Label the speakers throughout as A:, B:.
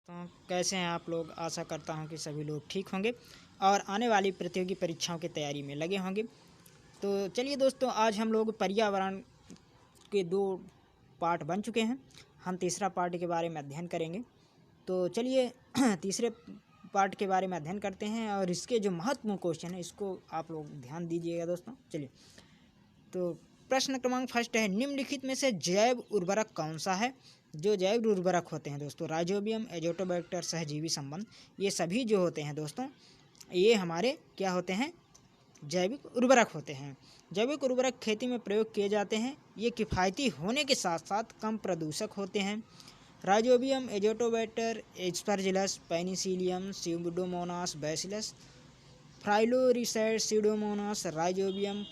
A: तो कैसे हैं आप लोग। आशा करता हूं कि सभी लोग ठीक होंगे और आने वाली प्रतियोगी परीक्षाओं की तैयारी में लगे होंगे। तो चलिए दोस्तों, आज हम लोग पर्यावरण के 2 पार्ट बन चुके हैं। हम तीसरा पार्ट के बारे में अध्ययन करेंगे। तो चलिए तीसरे पार्ट के बारे में अध्ययन करते हैं और इसके जो महत्वपूर्ण क्वेश्चन है इसको आप लोग ध्यान दीजिएगा दोस्तों। चलिए, तो प्रश्न क्रमांक फर्स्ट है, निम्नलिखित में से जैव उर्वरक कौन सा है। जो जैव उर्वरक होते हैं दोस्तों, राइजोबियम, एजोटोबैक्टर, सहजीवी संबंध, ये सभी जो होते हैं दोस्तों, ये हमारे क्या होते हैं, जैविक उर्वरक होते हैं। जैविक उर्वरक खेती में प्रयोग किए जाते हैं। ये किफ़ायती होने के साथ साथ कम प्रदूषक होते हैं। Rhizobium, azotobacter, aspergillus, penicillium, pseudomonas bacillus, फ्राइलोरिसेड, स्यूडोमोनास, राइजोबियम,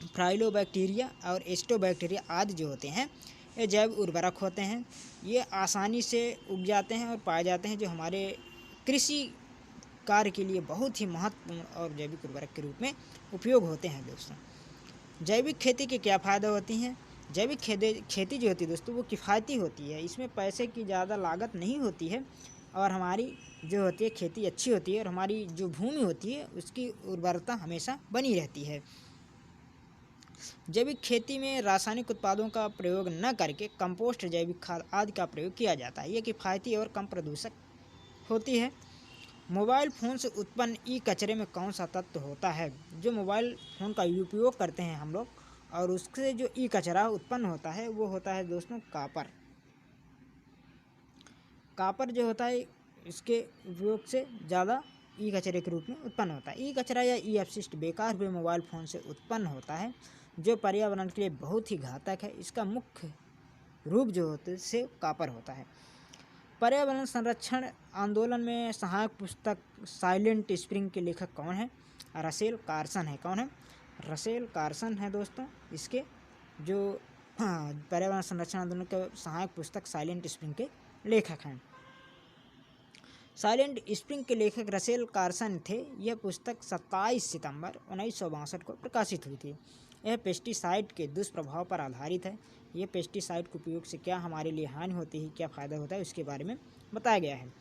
A: फ्राइलोबैक्टीरिया और एस्टोबैक्टीरिया आदि जो होते हैं ये जैव उर्वरक होते हैं। ये आसानी से उग जाते हैं और पाए जाते हैं, जो हमारे कृषि कार्य के लिए बहुत ही महत्वपूर्ण और जैविक उर्वरक के रूप में उपयोग होते हैं दोस्तों। जैविक खेती के क्या फ़ायदे होती हैं। जैविक खेती जो होती है दोस्तों वो किफ़ायती होती है। इसमें पैसे की ज़्यादा लागत नहीं होती है और हमारी जो होती है खेती अच्छी होती है और हमारी जो भूमि होती है उसकी उर्वरता हमेशा बनी रहती है। जैविक खेती में रासायनिक उत्पादों का प्रयोग न करके कंपोस्ट, जैविक खाद आदि का प्रयोग किया जाता है। ये किफ़ायती और कम प्रदूषक होती है। मोबाइल फ़ोन से उत्पन्न ई कचरे में कौन सा तत्व होता है। जो मोबाइल फ़ोन का उपयोग करते हैं हम लोग और उससे जो ई कचरा उत्पन्न होता है वो होता है दोस्तों कापर। कापर जो होता है इसके उपयोग से ज़्यादा ई कचरे के रूप में उत्पन्न होता है। ई कचरा या ई अपशिष्ट बेकार हुए मोबाइल फ़ोन से उत्पन्न होता है, जो पर्यावरण के लिए बहुत ही घातक है। इसका मुख्य रूप जो होते से कापर होता है। पर्यावरण संरक्षण आंदोलन में सहायक पुस्तक साइलेंट स्प्रिंग के लेखक कौन है। रसेल कार्सन है। कौन है? रसेल कार्सन है दोस्तों। इसके जो पर्यावरण संरक्षण आंदोलन के सहायक पुस्तक साइलेंट स्प्रिंग के लेखक हैं। साइलेंट स्प्रिंग के लेखक रसेल कार्सन थे। यह पुस्तक 27 सितंबर 1962 को प्रकाशित हुई थी। यह पेस्टिसाइड के दुष्प्रभाव पर आधारित है। यह पेस्टिसाइड के उपयोग से क्या हमारे लिए हानि होती है, क्या फ़ायदा होता है, उसके बारे में बताया गया है।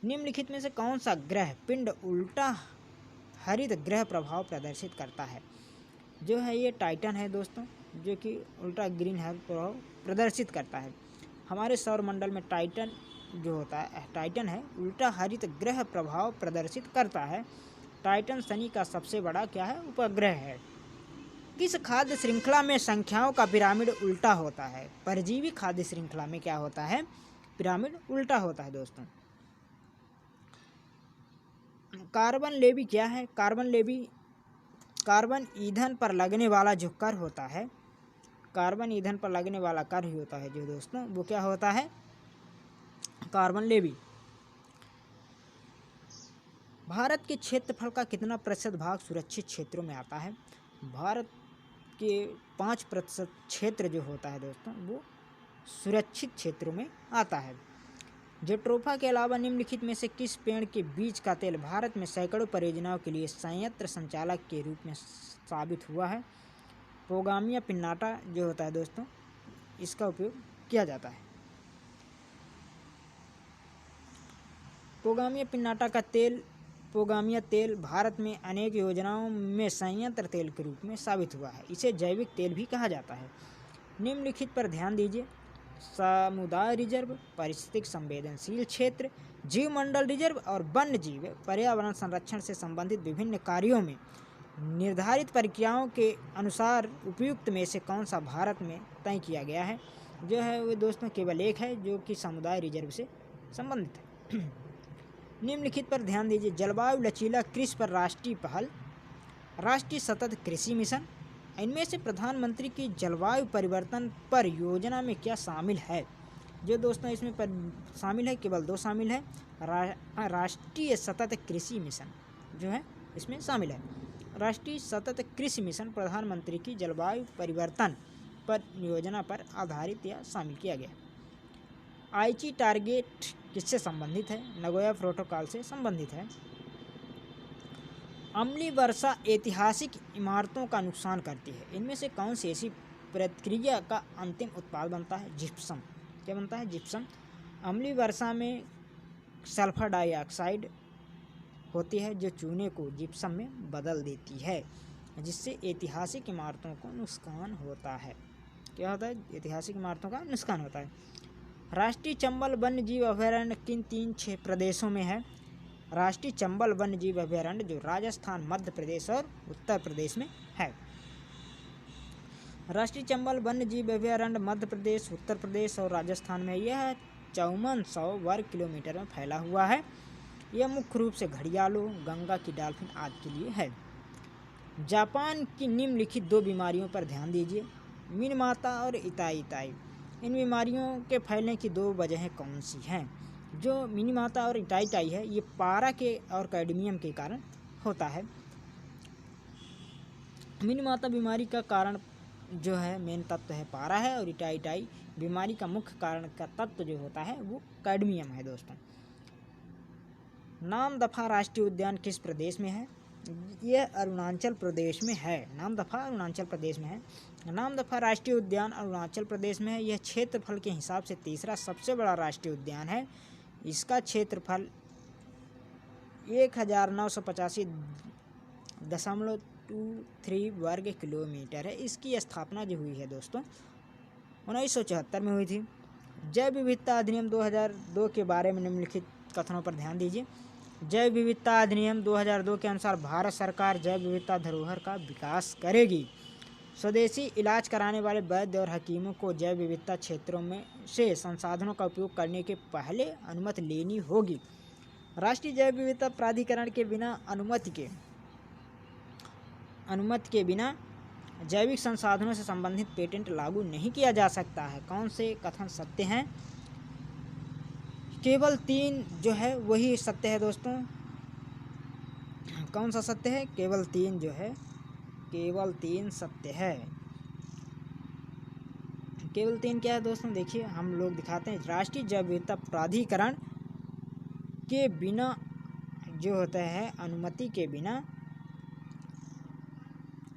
A: निम्नलिखित में से कौन सा ग्रह पिंड उल्टा हरित ग्रह प्रभाव प्रदर्शित करता है। जो है ये टाइटन है दोस्तों, जो कि उल्टा ग्रीन हरित प्रभाव प्रदर्शित करता है। हमारे सौरमंडल में टाइटन जो होता है, टाइटन है, उल्टा हरित ग्रह प्रभाव प्रदर्शित करता है। टाइटन शनि का सबसे बड़ा क्या है, उपग्रह है। किस खाद्य श्रृंखला में संख्याओं का पिरामिड उल्टा होता है। परजीवी खाद्य श्रृंखला में क्या होता है, पिरामिड उल्टा होता है दोस्तों। कार्बन लेवी क्या है। कार्बन ईंधन पर लगने वाला जो कर होता है, कार्बन ईंधन पर लगने वाला कर ही होता है जो दोस्तों, वो क्या होता है, कार्बन लेवी। भारत के क्षेत्रफल का कितना प्रतिशत भाग सुरक्षित क्षेत्रों में आता है। भारत के 5% क्षेत्र जो होता है दोस्तों वो सुरक्षित क्षेत्रों में आता है। जेट्रोफा के अलावा निम्नलिखित में से किस पेड़ के बीज का तेल भारत में सैकड़ों परियोजनाओं के लिए संयंत्र संचालक के रूप में साबित हुआ है। पोगामिया पिन्नाटा जो होता है दोस्तों, इसका उपयोग किया जाता है। पोगामिया पिन्नाटा का तेल, पोगामिया तेल भारत में अनेक योजनाओं में संयंत्र तेल के रूप में साबित हुआ है। इसे जैविक तेल भी कहा जाता है। निम्नलिखित पर ध्यान दीजिए। समुदाय रिजर्व, पारिस्थितिक संवेदनशील क्षेत्र, जीवमंडल रिजर्व और वन्य जीव पर्यावरण संरक्षण से संबंधित विभिन्न कार्यों में निर्धारित प्रक्रियाओं के अनुसार उपयुक्त में से कौन सा भारत में तय किया गया है। जो है वो दोस्तों केवल एक है जो कि समुदाय रिजर्व से संबंधित है। निम्नलिखित पर ध्यान दीजिए। जलवायु लचीला कृषि पर राष्ट्रीय पहल, राष्ट्रीय सतत कृषि मिशन। इनमें से प्रधानमंत्री की जलवायु परिवर्तन पर योजना में क्या शामिल है। जो दोस्तों इसमें शामिल है, केवल 2 शामिल है। राष्ट्रीय सतत कृषि मिशन जो है इसमें शामिल है। राष्ट्रीय सतत कृषि मिशन प्रधानमंत्री की जलवायु परिवर्तन पर योजना पर आधारित या शामिल किया गया। आईची टारगेट किससे संबंधित है। नगोया प्रोटोकॉल से संबंधित है। अम्लीय वर्षा ऐतिहासिक इमारतों का नुकसान करती है। इनमें से कौन सी ऐसी प्रक्रिया का अंतिम उत्पाद बनता है। जिप्सम। क्या बनता है, जिप्सम। अम्लीय वर्षा में सल्फर डाइऑक्साइड होती है जो चूने को जिप्सम में बदल देती है, जिससे ऐतिहासिक इमारतों को नुकसान होता है। क्या होता है? ऐतिहासिक इमारतों का नुकसान होता है। राष्ट्रीय चंबल वन्य जीव अभयारण्य किन 3 प्रदेशों में है? राष्ट्रीय चंबल वन्य जीव अभयारण्य जो राजस्थान, मध्य प्रदेश और उत्तर प्रदेश में है। राष्ट्रीय चंबल वन्य जीव अभयारण्य मध्य प्रदेश, उत्तर प्रदेश और राजस्थान में यह 5400 वर्ग किलोमीटर में फैला हुआ है। यह मुख्य रूप से घड़ियालों, गंगा की डॉल्फिन आदि के लिए है। जापान की निम्नलिखित 2 बीमारियों पर ध्यान दीजिए, मिनमाता और इताई इताई। इन बीमारियों के फैलने की 2 वजहें कौन सी हैं? जो मिनीमाता और इताई इताई है ये पारा के और कैडमियम के कारण होता है। मिनीमाता बीमारी का कारण जो है मेन तत्व है पारा है, और इताई इताई बीमारी का मुख्य कारण का तत्व जो होता है वो कैडमियम है। दोस्तों, नामदफा राष्ट्रीय उद्यान किस प्रदेश में है? यह अरुणाचल प्रदेश में है। नामदफा अरुणाचल प्रदेश में है। नामदफा राष्ट्रीय उद्यान अरुणाचल प्रदेश में है। यह क्षेत्रफल के हिसाब से तीसरा सबसे बड़ा राष्ट्रीय उद्यान है। इसका क्षेत्रफल 1985.23 वर्ग किलोमीटर है। इसकी स्थापना जो हुई है दोस्तों 1974 में हुई थी। जैव विविधता अधिनियम 2002 के बारे में निम्नलिखित कथनों पर ध्यान दीजिए। जैव विविधता अधिनियम 2002 के अनुसार भारत सरकार जैव विविधता धरोहर का विकास करेगी। स्वदेशी इलाज कराने वाले वैद्य और हकीमों को जैव विविधता क्षेत्रों में से संसाधनों का उपयोग करने के पहले अनुमति लेनी होगी। राष्ट्रीय जैव विविधता प्राधिकरण के बिना अनुमति के बिना जैविक संसाधनों से संबंधित पेटेंट लागू नहीं किया जा सकता है। कौन से कथन सत्य हैं? केवल 3 जो है वही सत्य है दोस्तों। कौन सा सत्य है? केवल 3 जो है, केवल 3 सत्य है। केवल 3 क्या है दोस्तों? देखिए हम लोग दिखाते हैं। राष्ट्रीय जैव विविधता प्राधिकरण के बिना जो होता है अनुमति के बिना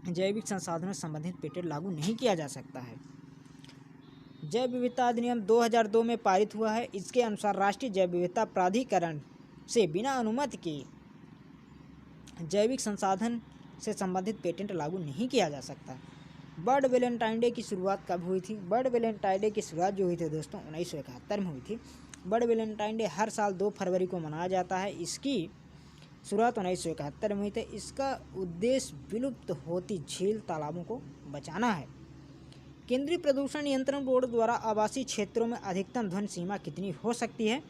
A: जैविक संसाधनों से संबंधित पेटेंट लागू नहीं किया जा सकता है। जैव विविधता अधिनियम 2002 में पारित हुआ है। इसके अनुसार राष्ट्रीय जैव विविधता प्राधिकरण से बिना अनुमति के जैविक संसाधन से संबंधित पेटेंट लागू नहीं किया जा सकता। बर्ड वैलेंटाइन डे की शुरुआत कब हुई थी? बर्ड वैलेंटाइन डे की शुरुआत जो हुई थी दोस्तों 1971 में हुई थी। बर्ड वैलेंटाइन डे हर साल 2 फरवरी को मनाया जाता है। इसकी शुरुआत 1971 में हुई थी। इसका उद्देश्य विलुप्त होती झील तालाबों को बचाना है। केंद्रीय प्रदूषण नियंत्रण बोर्ड द्वारा आवासीय क्षेत्रों में अधिकतम ध्वनि सीमा कितनी हो सकती है?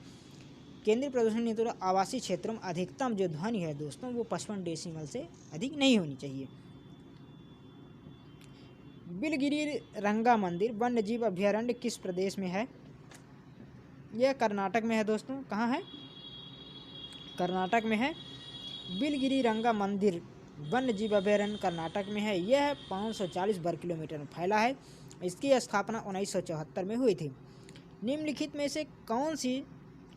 A: केंद्रीय प्रदूषण नियंत्रण आवासीय क्षेत्रों में अधिकतम जो ध्वनि है दोस्तों वो 55 डेसिबल से अधिक नहीं होनी चाहिए। बिलगिरी रंगा मंदिर वन्य जीव अभयारण्य किस प्रदेश में है? यह कर्नाटक में है दोस्तों। कहाँ है? कर्नाटक में है। बिलगिरी रंगा मंदिर वन्य जीव अभयारण्य कर्नाटक में है। यह 540 वर्ग किलोमीटर में फैला है। इसकी स्थापना 1974 में हुई थी। निम्नलिखित में से कौन सी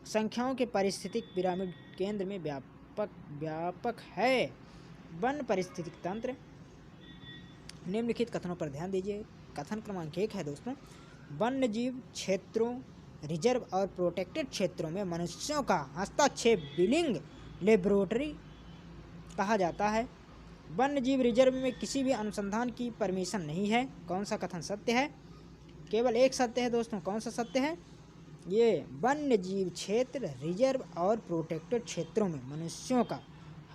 A: संख्याओं के पारिस्थितिक पिरामिड केंद्र में व्यापक है? वन पारिस्थितिक तंत्र। निम्नलिखित कथनों पर ध्यान दीजिए। कथन क्रमांक 1 है दोस्तों, वन्य जीव क्षेत्रों, रिजर्व और प्रोटेक्टेड क्षेत्रों में मनुष्यों का हस्तक्षेप बिलिंग लेबोरेटरी कहा जाता है। वन्य जीव रिजर्व में किसी भी अनुसंधान की परमिशन नहीं है। कौन सा कथन सत्य है? केवल एक सत्य है दोस्तों। कौन सा सत्य है? ये वन्य जीव क्षेत्र, रिजर्व और प्रोटेक्टेड क्षेत्रों में मनुष्यों का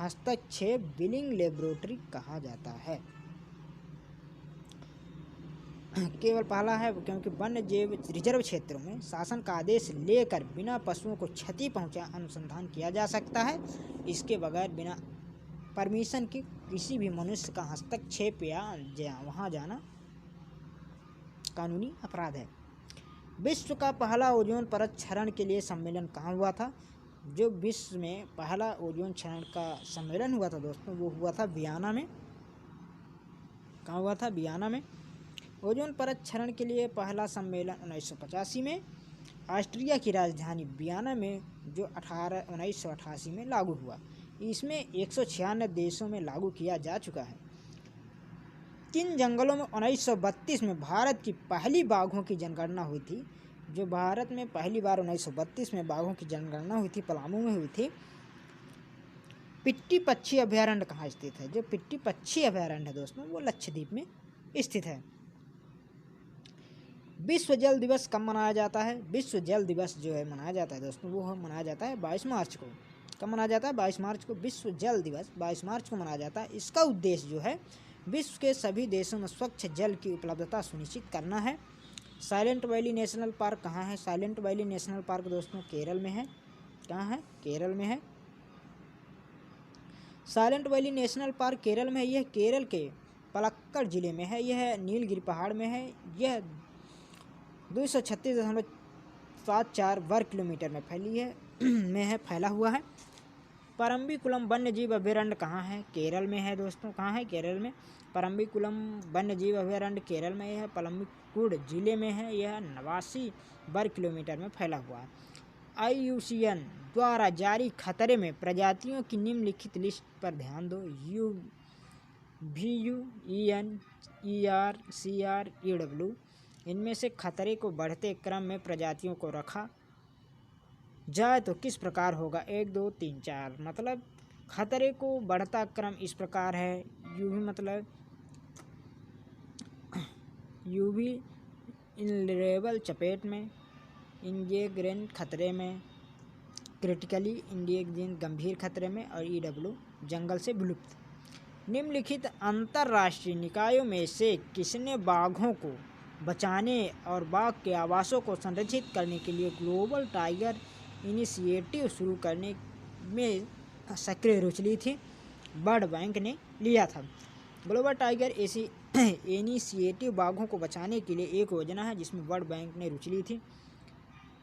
A: हस्तक्षेप बिलिंग लेबोरेटरी कहा जाता है। केवल पहला है, क्योंकि वन्य जीव रिजर्व क्षेत्रों में शासन का आदेश लेकर बिना पशुओं को क्षति पहुंचा अनुसंधान किया जा सकता है। इसके बगैर बिना परमिशन के किसी भी मनुष्य का हस्तक्षेप या वहां जाना कानूनी अपराध है। विश्व का पहला ओजोन परत क्षरण के लिए सम्मेलन कहाँ हुआ था? जो विश्व में पहला ओजोन क्षरण का सम्मेलन हुआ था दोस्तों वो हुआ था वियना में। कहाँ हुआ था? वियना में। ओजोन परत क्षरण के लिए पहला सम्मेलन 1985 में ऑस्ट्रिया की राजधानी वियना में जो 1988 में लागू हुआ। इसमें 196 देशों में लागू किया जा चुका है। किन जंगलों में 1932 में भारत की पहली बाघों की जनगणना हुई थी? जो भारत में पहली बार 1932 में बाघों की जनगणना हुई थी, पलामू में हुई थी। पिट्टी पक्षी अभयारण्य कहाँ स्थित है? जो पिट्टी पक्षी अभयारण्य है दोस्तों वो लक्षद्वीप में स्थित है। विश्व जल दिवस कब मनाया जाता है? विश्व जल दिवस जो है मनाया जाता है दोस्तों वो मनाया जाता है 22 मार्च को। कब मनाया जाता है? 22 मार्च को विश्व जल दिवस 22 मार्च को मनाया जाता है। इसका उद्देश्य जो है विश्व के सभी देशों में स्वच्छ जल की उपलब्धता सुनिश्चित करना है। साइलेंट वैली नेशनल पार्क कहाँ है? साइलेंट वैली नेशनल पार्क दोस्तों केरल में है। कहाँ है? केरल में है। Silent valley national park Kerala में है। यह केरल के पलक्कड़ जिले में है। यह नीलगिरी पहाड़ में है। यह 236.74 वर्ग किलोमीटर में फैला हुआ है। परम्बिकुलम वन्य जीव अभयारण्य कहाँ है? केरल में है दोस्तों। कहाँ है? केरल में। परम्बिकुलम वन्य जीव अभयारण्य केरल में है, पलक्कड़ जिले में है। यह 89 वर्ग किलोमीटर में फैला हुआ है। IUCN द्वारा जारी खतरे में प्रजातियों की निम्नलिखित लिस्ट पर ध्यान दो। VU, EN, ER, CR, EW। इनमें से खतरे को बढ़ते क्रम में प्रजातियों को रखा जाए तो किस प्रकार होगा? 1, 2, 3, 4। मतलब खतरे को बढ़ता क्रम इस प्रकार है। UV मतलब UV इनलेबल चपेट में, इंडेंजर्ड खतरे में, क्रिटिकली इंडेंजर्ड गंभीर खतरे में, और EW जंगल से विलुप्त। निम्नलिखित अंतर्राष्ट्रीय निकायों में से किसने बाघों को बचाने और बाघ के आवासों को संरक्षित करने के लिए ग्लोबल टाइगर इनिशिएटिव शुरू करने में सक्रिय रुचि ली थी? वर्ल्ड बैंक ने लिया था। ग्लोबल टाइगर इनिशिएटिव बाघों को बचाने के लिए एक योजना है जिसमें वर्ल्ड बैंक ने रुचि ली थी।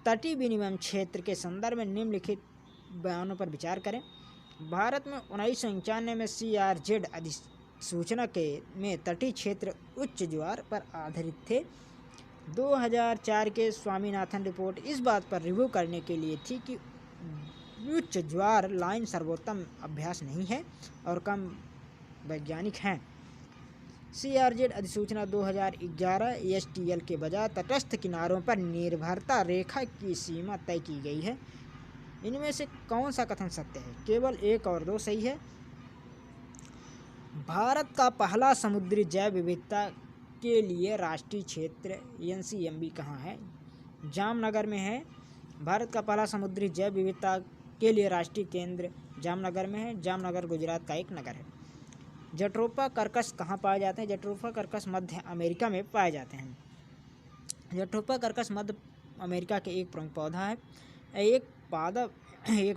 A: तटीय विनिमय क्षेत्र के संदर्भ में निम्नलिखित बयानों पर विचार करें। भारत में 1991 में CRZ अधिसूचना में तटीय क्षेत्र उच्च ज्वार पर आधारित थे। 2004 के स्वामीनाथन रिपोर्ट इस बात पर रिव्यू करने के लिए थी कि उच्च ज्वार लाइन सर्वोत्तम अभ्यास नहीं है और कम वैज्ञानिक हैं। CRZ अधिसूचना 2011 STL के बजाय तटस्थ किनारों पर निर्भरता रेखा की सीमा तय की गई है। इनमें से कौन सा कथन सत्य है? केवल 1 और 2 सही है। भारत का पहला समुद्री जैव विविधता के लिए राष्ट्रीय क्षेत्र NCMB कहाँ है? जामनगर में है। भारत का पहला समुद्री जैव विविधता के लिए राष्ट्रीय केंद्र जामनगर में है। जामनगर गुजरात का एक नगर है। जट्रोफा कर्कश कहाँ पाए जाते हैं? जट्रोफा कर्कश मध्य अमेरिका में पाए जाते हैं। जट्रोफा कर्कश मध्य अमेरिका के एक प्रमुख पौधा है। एक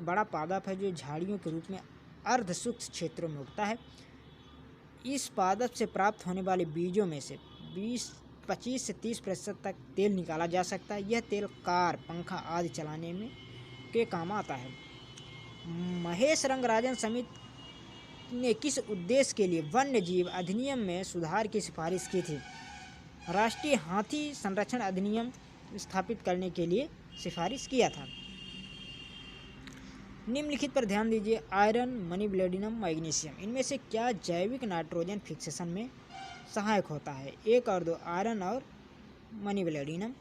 A: बड़ा पादप है जो झाड़ियों के रूप में अर्ध शुष्क क्षेत्रों में उगता है। इस पादप से प्राप्त होने वाले बीजों में से 25 से 30% तक तेल निकाला जा सकता है। यह तेल कार, पंखा आदि चलाने में के काम आता है। महेश रंगराजन समिति ने किस उद्देश्य के लिए वन्य जीव अधिनियम में सुधार की सिफारिश की थी? राष्ट्रीय हाथी संरक्षण अधिनियम स्थापित करने के लिए सिफारिश किया था। निम्नलिखित पर ध्यान दीजिए। आयरन, मनीब्लेडिनम, मैग्नीशियम, इनमें से क्या जैविक नाइट्रोजन फिक्सेशन में सहायक होता है? 1 और 2 आयरन और मनीब्लेडिनम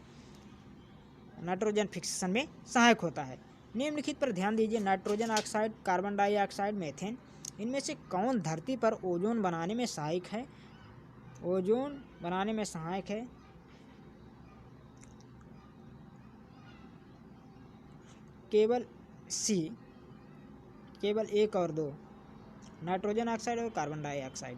A: नाइट्रोजन फिक्सेशन में सहायक होता है। निम्नलिखित पर ध्यान दीजिए। Nitrogen oxide, carbon dioxide, methane, इनमें से कौन धरती पर ओजोन बनाने में सहायक है? ओजोन बनाने में सहायक है केवल C, केवल 1 और 2 नाइट्रोजन ऑक्साइड और कार्बन डाइऑक्साइड।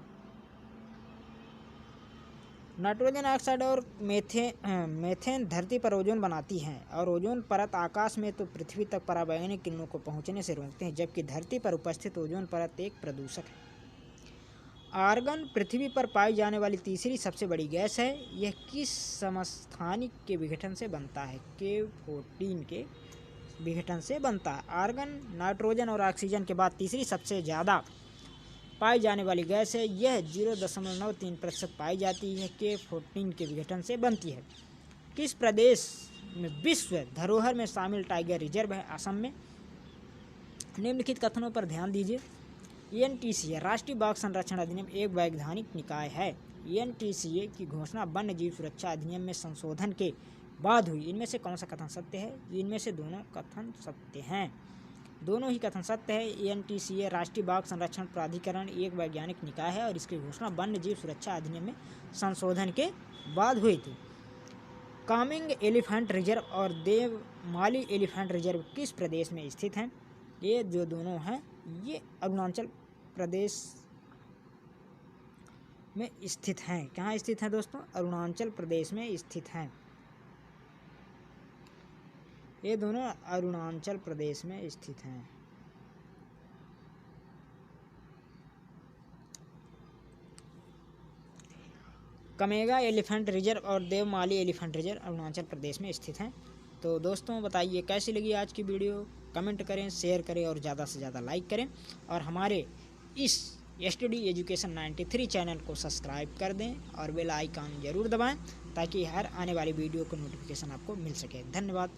A: नाइट्रोजन ऑक्साइड और मीथेन धरती पर ओजोन बनाती हैं और ओजोन परत आकाश में तो पृथ्वी तक पराबैंगनी किरणों को पहुंचने से रोकते हैं, जबकि धरती पर उपस्थित ओजोन परत एक प्रदूषक है। आर्गन पृथ्वी पर पाई जाने वाली तीसरी सबसे बड़ी गैस है। यह किस समस्थानिक के विघटन से बनता है? K14 के विघटन से बनता है। आर्गन नाइट्रोजन और ऑक्सीजन के बाद तीसरी सबसे ज़्यादा पाई जाने वाली गैस है। यह 0.93% पाई जाती है। K14 के विघटन से बनती है। किस प्रदेश में विश्व धरोहर में शामिल टाइगर रिजर्व है? असम में। निम्नलिखित कथनों पर ध्यान दीजिए। NTCA राष्ट्रीय बाघ संरक्षण अधिनियम एक वैधानिक निकाय है। NTCA की घोषणा वन्य जीव सुरक्षा अधिनियम में संशोधन के बाद हुई। इनमें से कौन सा कथन सत्य है? इनमें से दोनों कथन सत्य हैं। दोनों ही कथन सत्य है। NTCA राष्ट्रीय बाघ संरक्षण प्राधिकरण एक वैज्ञानिक निकाय है और इसकी घोषणा वन्य जीव सुरक्षा अधिनियम में संशोधन के बाद हुई थी। कामेंग एलिफेंट रिजर्व और देवमाली एलिफेंट रिजर्व किस प्रदेश में स्थित हैं? ये जो दोनों हैं ये अरुणाचल प्रदेश में स्थित हैं। कहाँ स्थित हैं दोस्तों? अरुणाचल प्रदेश में स्थित हैं। ये दोनों अरुणाचल प्रदेश में स्थित हैं। कमेगा एलिफेंट रिजर्व और देवमाली एलिफेंट रिजर्व अरुणाचल प्रदेश में स्थित हैं। तो दोस्तों बताइए कैसी लगी आज की वीडियो? कमेंट करें, शेयर करें और ज़्यादा से ज़्यादा लाइक करें और हमारे इस STD एजुकेशन 93 चैनल को सब्सक्राइब कर दें और बेल आइकन ज़रूर दबाएं ताकि हर आने वाली वीडियो को नोटिफिकेशन आपको मिल सके। धन्यवाद।